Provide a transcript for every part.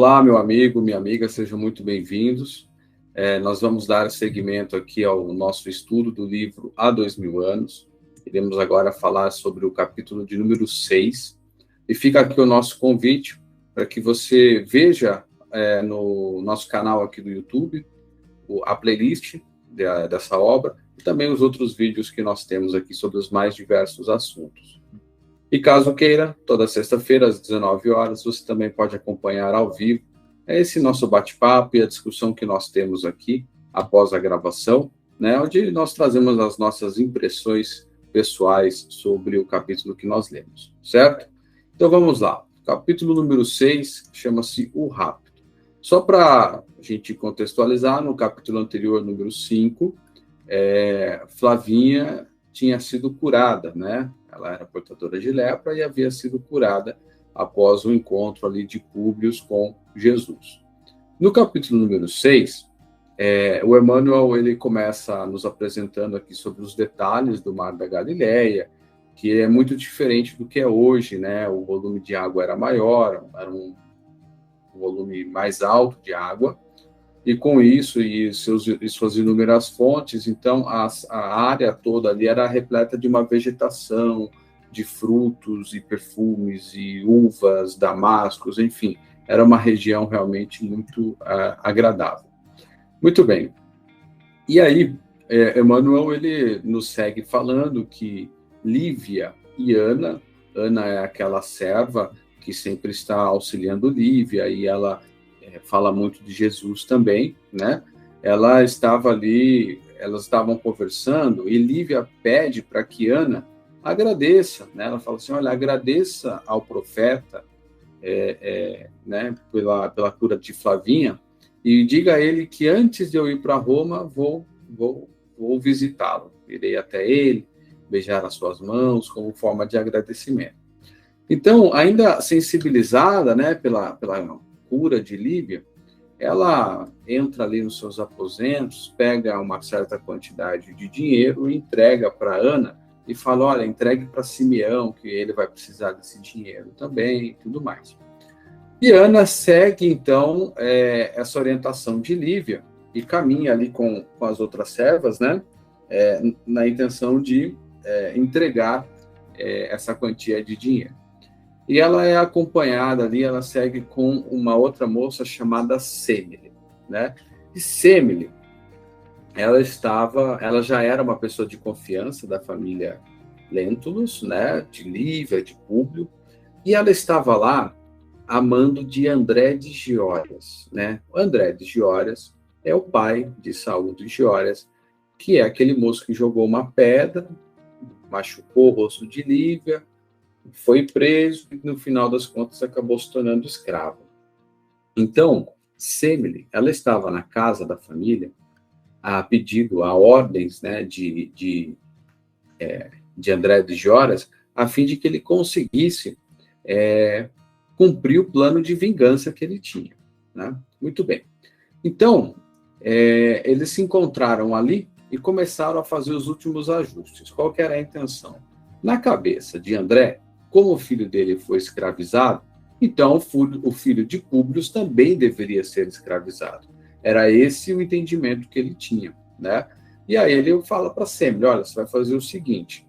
Olá, meu amigo, minha amiga, sejam muito bem-vindos. Nós vamos dar seguimento aqui ao nosso estudo do livro Há 2000 anos. Iremos agora falar sobre o capítulo de número 6. E fica aqui o nosso convite para que você veja no nosso canal aqui do YouTube a playlist dessa obra e também os outros vídeos que nós temos aqui sobre os mais diversos assuntos. E caso queira, toda sexta-feira, às 19 horas, você também pode acompanhar ao vivo esse nosso bate-papo e a discussão que nós temos aqui após a gravação, né, onde nós trazemos as nossas impressões pessoais sobre o capítulo que nós lemos, certo? Então vamos lá. Capítulo número 6 chama-se O Rapto. Só para a gente contextualizar, no capítulo anterior, número 5, Flavinha tinha sido curada, né? Ela era portadora de lepra e havia sido curada após o encontro ali de Públio com Jesus. No capítulo número 6, o Emmanuel ele começa nos apresentando aqui sobre os detalhes do Mar da Galileia, que é muito diferente do que é hoje, né? O volume de água era maior, era um volume mais alto de água, e com isso e suas inúmeras fontes, então a área toda ali era repleta de uma vegetação, de frutos e perfumes e uvas, damascos, enfim, era uma região realmente muito agradável. Muito bem. E aí, Emmanuel ele nos segue falando que Lívia e Ana é aquela serva que sempre está auxiliando Lívia, e ela fala muito de Jesus também, né? Ela estava ali, elas estavam conversando, e Lívia pede para que Ana agradeça, né? Ela fala assim, olha, agradeça ao profeta, né, pela cura de Flavinha, e diga a ele que antes de eu ir para Roma, vou visitá-lo. Irei até ele, beijar as suas mãos, como forma de agradecimento. Então, ainda sensibilizada, né, pela cura de Lívia, ela entra ali nos seus aposentos, pega uma certa quantidade de dinheiro e entrega para Ana e fala, olha, entregue para Simeão, que ele vai precisar desse dinheiro também e tudo mais. E Ana segue, então, essa orientação de Lívia e caminha ali com as outras servas, né, na intenção de entregar essa quantia de dinheiro. E ela é acompanhada ali, ela segue com uma outra moça chamada Semele, né? E Semele, ela já era uma pessoa de confiança da família Lentulus, né? De Lívia, de Públio, e ela estava lá a mando de André de Giórias, né? O André de Giórias é o pai de Saúl de Giórias, que é aquele moço que jogou uma pedra, machucou o rosto de Lívia, foi preso e, no final das contas, acabou se tornando escravo. Então, Semele, ela estava na casa da família a pedido, a ordens, né, de André de Giórias, a fim de que ele conseguisse cumprir o plano de vingança que ele tinha, né? Muito bem. Então, eles se encontraram ali e começaram a fazer os últimos ajustes. Qual que era a intenção? Na cabeça de André, como o filho dele foi escravizado, então o filho de Públio também deveria ser escravizado. Era esse o entendimento que ele tinha, né? E aí ele fala para Semele, olha, você vai fazer o seguinte,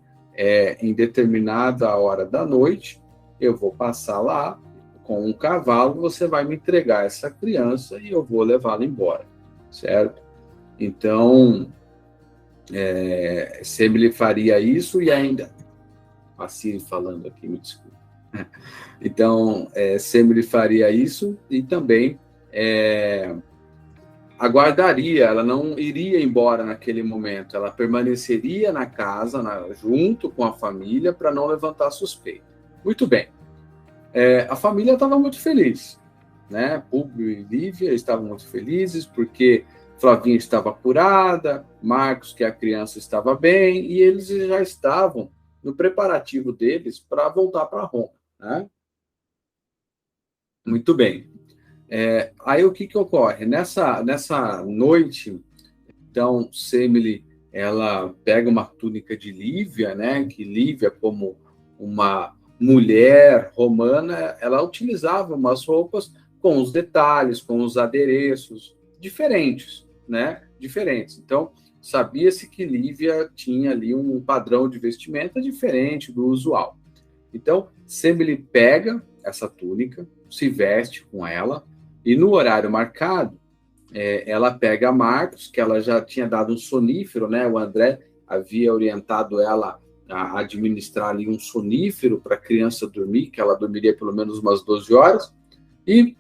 em determinada hora da noite, eu vou passar lá com um cavalo, você vai me entregar essa criança e eu vou levá-la embora, certo? Então, Semele faria isso e ainda... A Siri falando aqui, me desculpa. Então, Semele faria isso e também aguardaria, ela não iria embora naquele momento, ela permaneceria na casa, junto com a família, para não levantar suspeita. Muito bem. A família estava muito feliz, né? Públio e Lívia estavam muito felizes, porque Flavinha estava curada, Marcos, que a criança, estava bem, e eles já estavam no preparativo deles para voltar para Roma, né? Muito bem. Aí o que ocorre? Nessa noite, então, Semele, ela pega uma túnica de Lívia, né? Que Lívia, como uma mulher romana, ela utilizava umas roupas com os detalhes, com os adereços, diferentes, né? Diferentes. Então, sabia-se que Lívia tinha ali um padrão de vestimenta diferente do usual. Então, Semele pega essa túnica, se veste com ela, e no horário marcado, ela pega Marcos, que ela já tinha dado um sonífero, né? O André havia orientado ela a administrar ali um sonífero para a criança dormir, que ela dormiria pelo menos umas 12 horas, e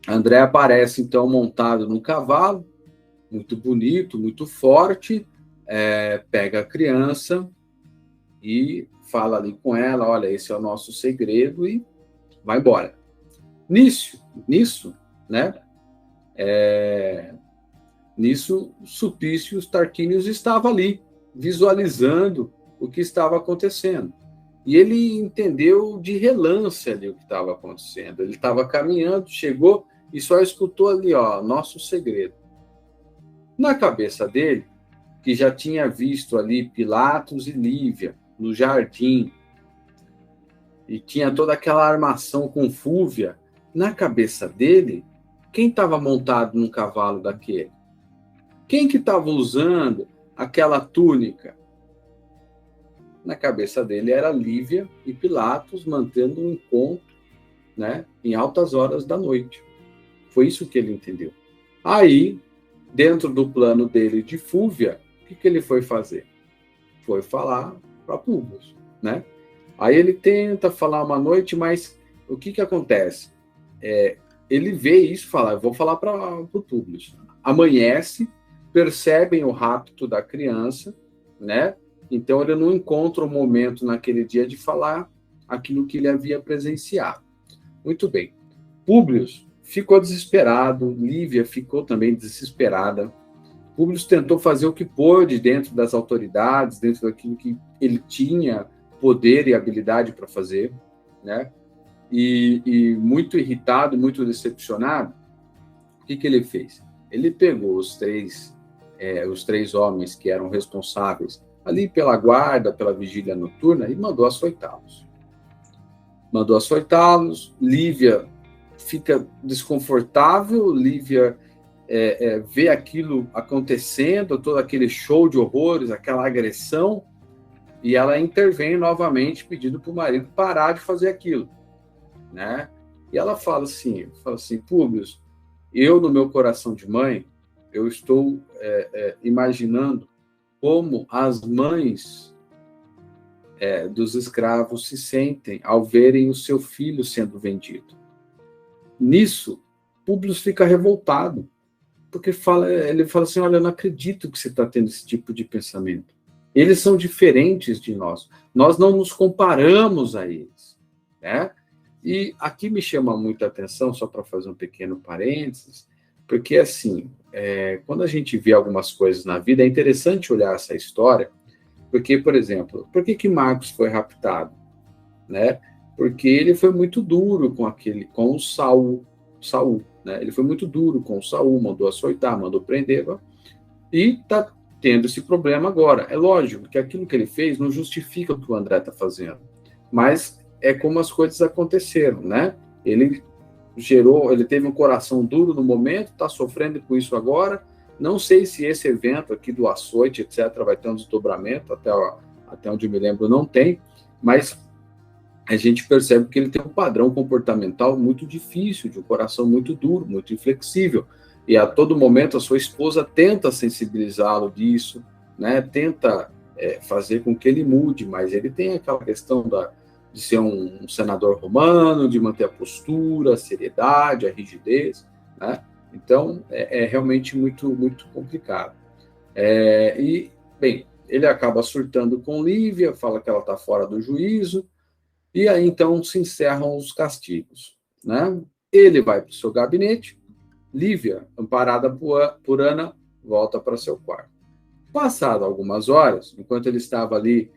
André aparece, então, montado num cavalo, muito bonito, muito forte, pega a criança e fala ali com ela, olha, esse é o nosso segredo, e vai embora. Nisso, né? Nisso, Sulpício Tarquínios estava ali, visualizando o que estava acontecendo. E ele entendeu de relance ali o que estava acontecendo. Ele estava caminhando, chegou e só escutou ali, ó, nosso segredo. Na cabeça dele, que já tinha visto ali Pilatos e Lívia no jardim, e tinha toda aquela armação com Fúvia, na cabeça dele, quem estava montado num cavalo daquele? Quem que estava usando aquela túnica? Na cabeça dele era Lívia e Pilatos mantendo um encontro, né, em altas horas da noite. Foi isso que ele entendeu. Aí, dentro do plano dele de Fúvia, o que ele foi fazer? Foi falar para Públio, né? Aí ele tenta falar uma noite, mas o que acontece? Ele vê isso e fala, eu vou falar para o Públio. Amanhece, percebem o rapto da criança, né? Então ele não encontra o momento naquele dia de falar aquilo que ele havia presenciado. Muito bem. Públio ficou desesperado, Lívia ficou também desesperada. Públio tentou fazer o que pôde dentro das autoridades, dentro daquilo que ele tinha poder e habilidade para fazer, né? E muito irritado, muito decepcionado, o que ele fez? Ele pegou os três homens que eram responsáveis ali pela guarda, pela vigília noturna, e mandou açoitá-los. Lívia fica desconfortável, Lívia vê aquilo acontecendo, todo aquele show de horrores, aquela agressão, e ela intervém novamente, pedindo para o marido parar de fazer aquilo, né? E ela fala assim, Públio, eu, no meu coração de mãe, eu estou imaginando como as mães dos escravos se sentem ao verem o seu filho sendo vendido. Nisso, Públio fica revoltado, porque ele fala assim, olha, eu não acredito que você está tendo esse tipo de pensamento. Eles são diferentes de nós. Nós não nos comparamos a eles, né? E aqui me chama muita atenção, só para fazer um pequeno parênteses, porque, assim, quando a gente vê algumas coisas na vida, é interessante olhar essa história, porque, por exemplo, por que Marcos foi raptado? Né? Porque ele foi muito duro com o Saul, né? Ele foi muito duro com o Saul, mandou açoitar, mandou prender, e está tendo esse problema agora. É lógico que aquilo que ele fez não justifica o que o André está fazendo, mas é como as coisas aconteceram, né? Ele teve um coração duro no momento, está sofrendo com isso agora. Não sei se esse evento aqui do açoite, etc., vai ter um desdobramento, até onde eu me lembro não tem, mas a gente percebe que ele tem um padrão comportamental muito difícil, de um coração muito duro, muito inflexível, e a todo momento a sua esposa tenta sensibilizá-lo disso, né? Tenta fazer com que ele mude, mas ele tem aquela questão de ser um senador romano, de manter a postura, a seriedade, a rigidez, né? Então, é realmente muito, muito complicado. E, bem, ele acaba surtando com Lívia, fala que ela está fora do juízo, e aí, então, se encerram os castigos, né? Ele vai para o seu gabinete, Lívia, amparada por Ana, volta para seu quarto. Passado algumas horas, enquanto ele estava ali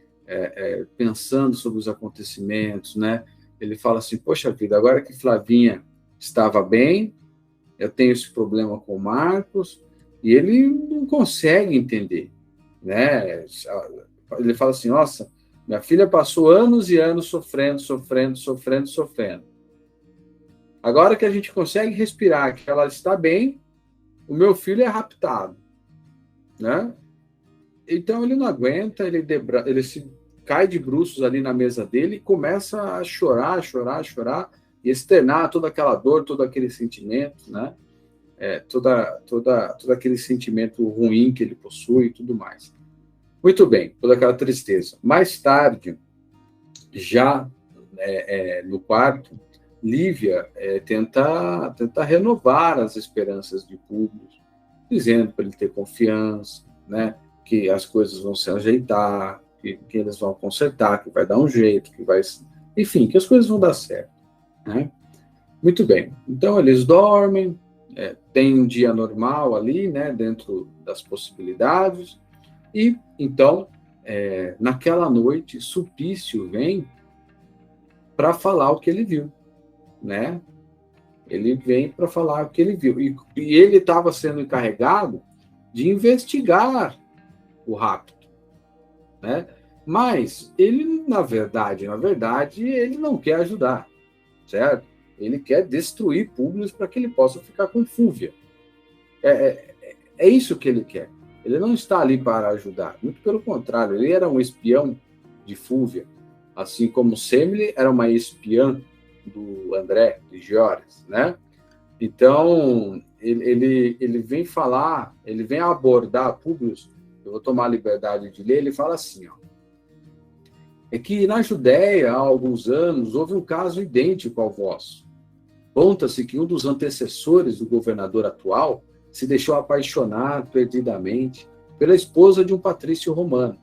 pensando sobre os acontecimentos, né? Ele fala assim, poxa vida, agora que Flavinha estava bem, eu tenho esse problema com o Marcos, e ele não consegue entender, né? Ele fala assim, nossa, minha filha passou anos e anos sofrendo. Agora que a gente consegue respirar, que ela está bem, o meu filho é raptado, né? Então ele não aguenta, ele se cai de bruços ali na mesa dele e começa a chorar, chorar, chorar, e externar toda aquela dor, todo aquele sentimento, né? Todo aquele sentimento ruim que ele possui e tudo mais. Muito bem, toda aquela tristeza. Mais tarde, já no quarto, Lívia tenta renovar as esperanças de Públio, dizendo para ele ter confiança, né? Que as coisas vão se ajeitar, que eles vão consertar, que vai dar um jeito, enfim, que as coisas vão dar certo, né? Muito bem. Então eles dormem, tem um dia normal ali, né? Dentro das possibilidades. E então, naquela noite, Sulpício vem para falar o que ele viu, né? Ele vem para falar o que ele viu. E ele estava sendo encarregado de investigar o rapto, né? Mas ele, na verdade, ele não quer ajudar, certo? Ele quer destruir Públio para que ele possa ficar com Fúvia. É isso que ele quer. Ele não está ali para ajudar, muito pelo contrário, ele era um espião de Fúvia, assim como Semele era uma espiã do André de Giores, né? Então, ele vem falar, ele vem abordar Públio. Eu vou tomar a liberdade de ler, ele fala assim, ó, é que na Judéia, há alguns anos, houve um caso idêntico ao vosso. Conta-se que um dos antecessores do governador atual se deixou apaixonar perdidamente pela esposa de um patrício romano,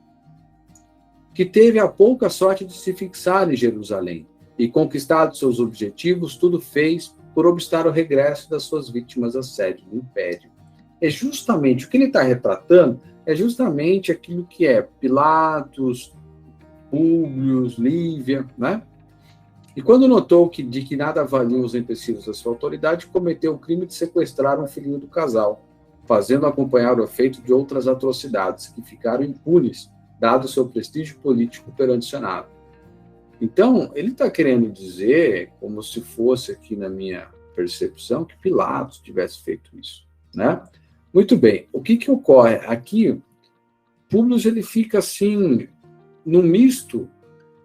que teve a pouca sorte de se fixar em Jerusalém e, conquistados seus objetivos, tudo fez por obstar o regresso das suas vítimas à sede do império. É justamente o que ele está retratando, é justamente aquilo que é Pilatos, Públio, Lívia, né? E quando notou de que nada valiam os empecilhos da sua autoridade, cometeu o crime de sequestrar um filhinho do casal, fazendo acompanhar o efeito de outras atrocidades, que ficaram impunes, dado seu prestígio político perante o Senado. Então, ele está querendo dizer, como se fosse aqui na minha percepção, que Pilatos tivesse feito isso, né? Muito bem, o que ocorre? Aqui, Públio ele fica assim, num misto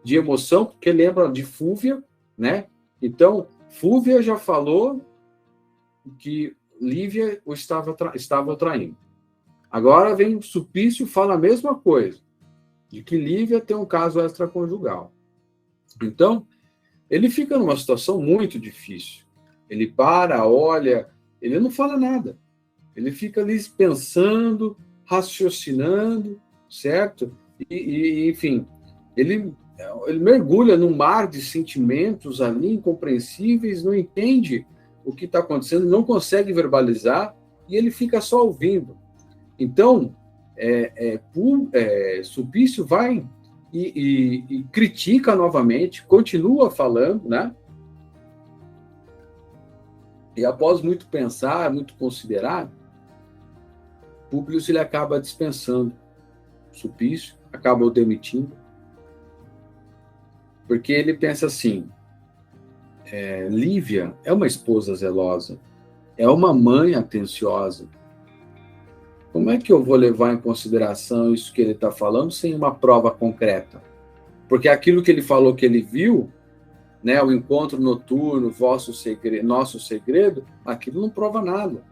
de emoção, porque lembra de Fúvia, né? Então, Fúvia já falou que Lívia estava traindo. Agora vem Sulpício e fala a mesma coisa, de que Lívia tem um caso extraconjugal. Então, ele fica numa situação muito difícil. Ele para, olha, ele não fala nada. Ele fica ali pensando, raciocinando, certo? Enfim, ele mergulha num mar de sentimentos ali incompreensíveis, não entende o que está acontecendo, não consegue verbalizar e ele fica só ouvindo. Então, Sulpício vai e critica novamente, continua falando, né? E após muito pensar, muito considerar, Públio ele acaba dispensando Sulpício, acaba o demitindo, porque ele pensa assim, Lívia é uma esposa zelosa, é uma mãe atenciosa. Como é que eu vou levar em consideração isso que ele está falando sem uma prova concreta? Porque aquilo que ele falou que ele viu, né, o encontro noturno, nosso segredo, aquilo não prova nada.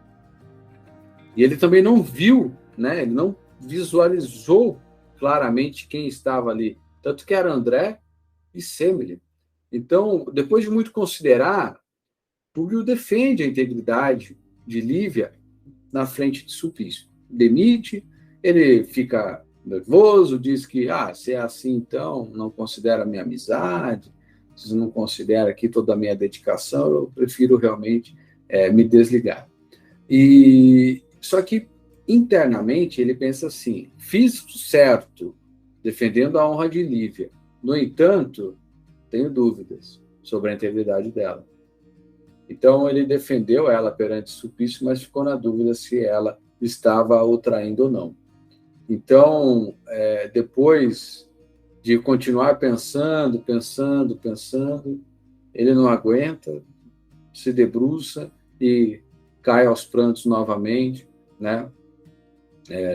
E ele também não viu, né, ele não visualizou claramente quem estava ali. Tanto que era André e Semele. Então, depois de muito considerar, Públio defende a integridade de Lívia na frente de Sulpício. Demite, ele fica nervoso, diz que, se é assim, então, não considera a minha amizade, se não considera aqui toda a minha dedicação, eu prefiro realmente me desligar. Só que, internamente, ele pensa assim, fiz certo, defendendo a honra de Lívia. No entanto, tenho dúvidas sobre a integridade dela. Então, ele defendeu ela perante Sulpício, mas ficou na dúvida se ela estava o traindo ou não. Então, depois de continuar pensando, ele não aguenta, se debruça e cai aos prantos novamente, né?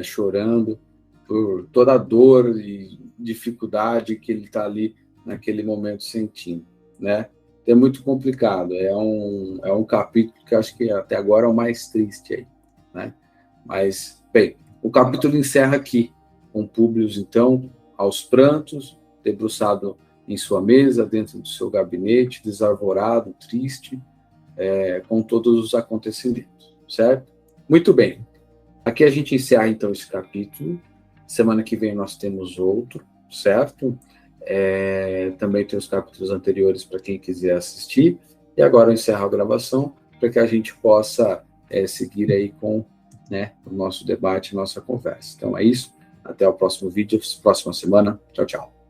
Chorando por toda a dor e dificuldade que ele está ali naquele momento sentindo, né? É muito complicado, é um capítulo que eu acho que até agora é o mais triste aí, né? Mas, bem, o capítulo encerra aqui, com Públio, então, aos prantos, debruçado em sua mesa, dentro do seu gabinete, desarvorado, triste, com todos os acontecimentos, certo? Muito bem. Aqui a gente encerra, então, esse capítulo. Semana que vem nós temos outro, certo? Também tem os capítulos anteriores para quem quiser assistir. E agora eu encerro a gravação para que a gente possa seguir aí com, né, o nosso debate, nossa conversa. Então é isso. Até o próximo vídeo, próxima semana. Tchau, tchau.